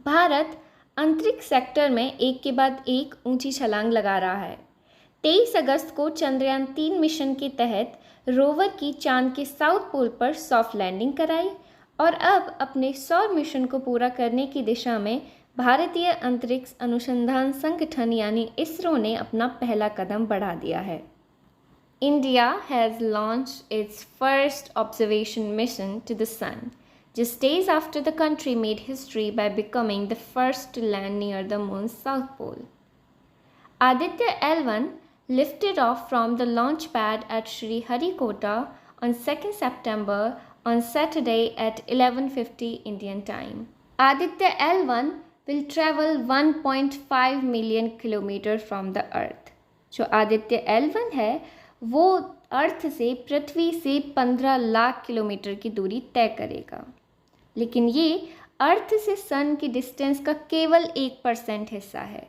भारत अंतरिक्ष सेक्टर में एक के बाद एक ऊंची छलांग लगा रहा है। 23 अगस्त को चंद्रयान 3 मिशन के तहत रोवर की चांद के साउथ पोल पर सॉफ्ट लैंडिंग कराई और अब अपने सौर मिशन को पूरा करने की दिशा में भारतीय अंतरिक्ष अनुसंधान संगठन यानी इसरो ने अपना पहला कदम बढ़ा दिया है। India has launched its first observation mission to the sun, just days after the country made history by becoming the first to land near the moon's south pole. Aditya L1 lifted off from the launch pad at Sriharikota on 2nd September on Saturday at 11:50 Indian time. Aditya L1 will travel 1.5 million kilometers from the Earth. जो Aditya L1 है वो अर्थ से पृथ्वी से 15 lakh kilometre की दूरी तय करेगा, लेकिन ये अर्थ से सन की डिस्टेंस का केवल 1% हिस्सा है।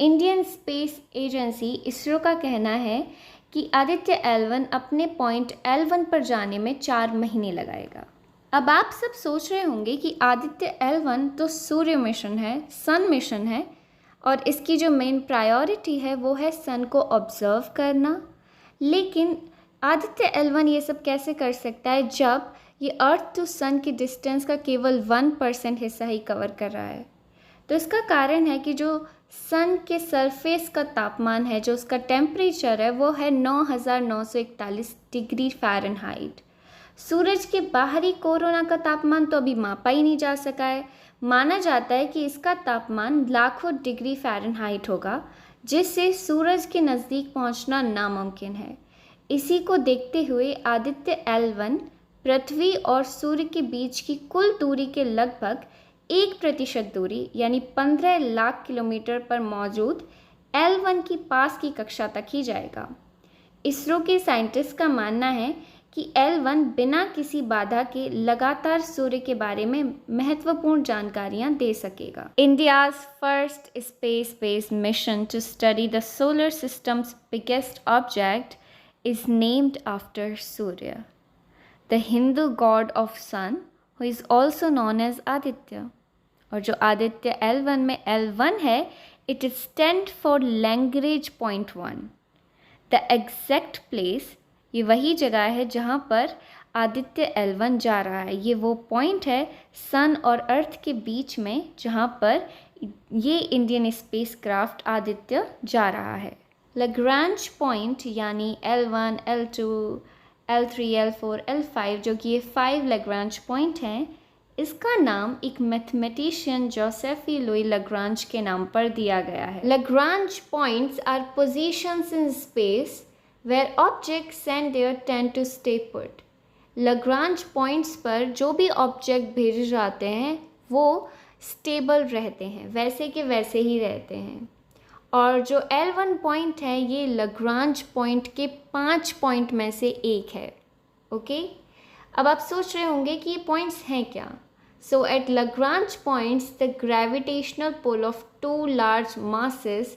इंडियन स्पेस एजेंसी इसरो का कहना है कि आदित्य L1 अपने पॉइंट L1 पर जाने में 4 महीने लगाएगा। अब आप सब सोच रहे होंगे कि आदित्य L1 तो सूर्य मिशन है, सन मिशन है, और इसकी जो मेन प्रायोरिटी है वो है सन को ऑब्जर्व करना। लेकिन आदित्य L1 ये सब कैसे कर सकता है जब ये अर्थ टू सन की डिस्टेंस का केवल 1% हिस्सा ही कवर कर रहा है? तो इसका कारण है कि जो सन के सरफेस का तापमान है, जो उसका टेम्परेचर है, वो है 9941 डिग्री फ़ारेनहाइट। सूरज के बाहरी कोरोना का तापमान तो अभी मापा ही नहीं जा सका है। माना जाता है कि इसका तापमान लाखों डिग्री फ़ारेनहाइट होगा, जिससे सूरज के नज़दीक पहुंचना नामुमकिन है। इसी को देखते हुए आदित्य L1 पृथ्वी और सूर्य के बीच की कुल दूरी के लगभग 1% दूरी यानी 15 लाख किलोमीटर पर मौजूद L1 की पास की कक्षा तक ही जाएगा। इसरो के साइंटिस्ट का मानना है कि L1 बिना किसी बाधा के लगातार सूर्य के बारे में महत्वपूर्ण जानकारियां दे सकेगा। India's first space-based mission to study the solar system's biggest object is named after Surya, the Hindu god of sun, who is also known as Aditya. और जो आदित्य L1 में L1 है, it is stand for Lagrange point 1. The exact place, ये वही जगह है जहाँ पर आदित्य L1 जा रहा है। ये वो पॉइंट है सन और अर्थ के बीच में जहाँ पर ये इंडियन स्पेसक्राफ्ट आदित्य जा रहा है। लैग्रांज पॉइंट यानी L1, L2, L3, L4, L5 जो कि ये 5 लैग्रांज पॉइंट हैं, इसका नाम एक मैथमेटिशियन जोसेफी लुई लैग्रांज के नाम पर दिया गया है। Lagrange points are positions in space where objects sent there tend to stay put. Lagrange points पर जो भी ऑब्जेक्ट भेजे जाते हैं वो स्टेबल रहते हैं, वैसे के वैसे ही रहते हैं। और जो L1 पॉइंट है ये लैग्रांज पॉइंट के 5 पॉइंट में से एक है। ओके, अब आप सोच रहे होंगे कि ये पॉइंट्स हैं क्या। So at Lagrange points the gravitational pull of 2 large masses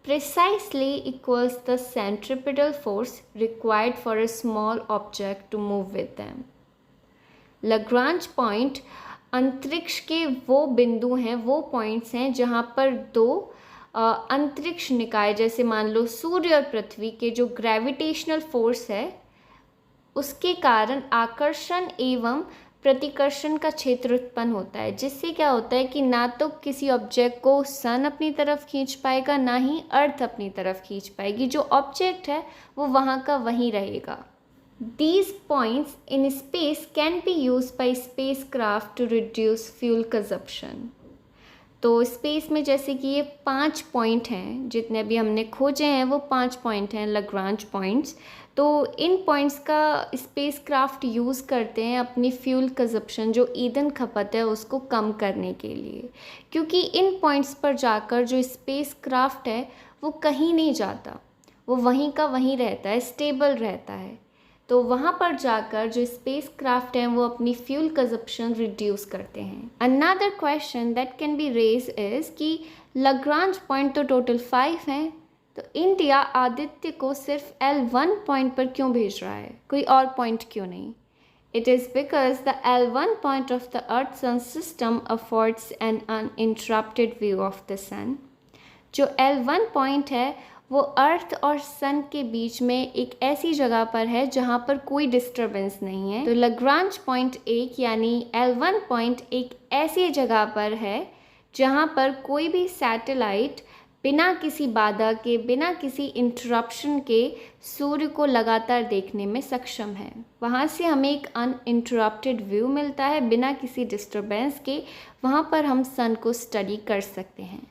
precisely equals the centripetal force required for a small object to move with them. Lagrange point अंतरिक्ष के वो बिंदु हैं, वो पॉइंट्स हैं जहाँ पर दो अंतरिक्ष निकाय जैसे मान लो सूर्य और पृथ्वी के जो ग्रेविटेशनल फोर्स है उसके कारण आकर्षण एवं प्रतिकर्षण का क्षेत्र उत्पन्न होता है, जिससे क्या होता है कि ना तो किसी ऑब्जेक्ट को सन अपनी तरफ खींच पाएगा, ना ही अर्थ अपनी तरफ खींच पाएगी। जो ऑब्जेक्ट है वो वहाँ का वहीं रहेगा। These points in space can be used by spacecraft to reduce fuel consumption. तो स्पेस में जैसे कि ये 5 पॉइंट हैं, जितने भी हमने खोजे हैं वो 5 पॉइंट हैं लैग्रांज पॉइंट्स। तो इन पॉइंट्स का स्पेसक्राफ्ट यूज़ करते हैं अपनी फ्यूल कंजप्शन, जो ईंधन खपत है उसको कम करने के लिए, क्योंकि इन पॉइंट्स पर जाकर जो स्पेसक्राफ्ट है वो कहीं नहीं जाता, वो वहीं का वहीं रहता है, स्टेबल रहता है। तो वहाँ पर जाकर जो स्पेसक्राफ्ट हैं वो अपनी फ्यूल कंजप्शन रिड्यूस करते हैं। Another question that can be raise is कि लैग्रांज पॉइंट तो टोटल 5 हैं, तो इंडिया आदित्य को सिर्फ L1 पॉइंट पर क्यों भेज रहा है, कोई और पॉइंट क्यों नहीं? It is because the L1 point of the Earth-Sun system affords an uninterrupted view of the sun. जो L1 पॉइंट है वो अर्थ और सन के बीच में एक ऐसी जगह पर है जहाँ पर कोई डिस्टरबेंस नहीं है। तो लैग्रांज पॉइंट एक यानी L1 पॉइंट एक ऐसी जगह पर है जहाँ पर कोई भी सैटेलाइट बिना किसी बाधा के, बिना किसी इंटरप्शन के सूर्य को लगातार देखने में सक्षम है। वहाँ से हमें एक अनइंटरप्टेड व्यू मिलता है बिना किसी डिस्टरबेंस के। वहाँ पर हम सन को स्टडी कर सकते हैं।